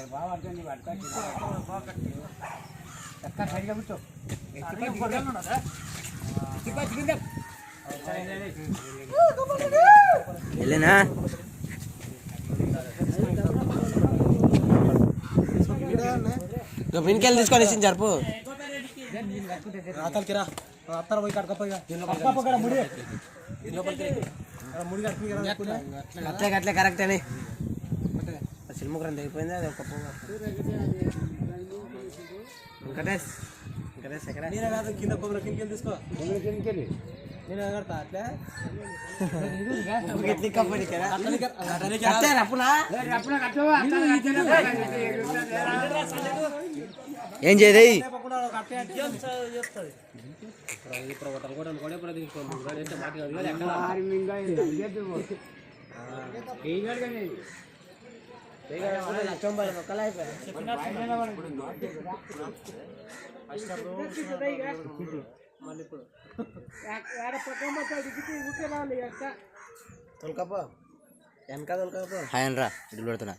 బాగా పడుతుంది చక్కగా సరిగా కూర్చో వెళ్ళినా వెనుకెళ్ళి తీసుకొని ఇచ్చింది జరుపు అట్లే అట్లే కరెక్ట్ అని సినిమాకురం తెగిపోయింది అది ఒక వెంకటేష్ వెంకటేష్ ఎక్కడ కింద కిందకెళ్ళి తీసుకో కిందకెళ్ళి నేను ఎగడతా అట్లే ఏం చేయదు తొలకపో వెనక తొలకపో హాయ్ అనరా ఇటు పెడుతున్నా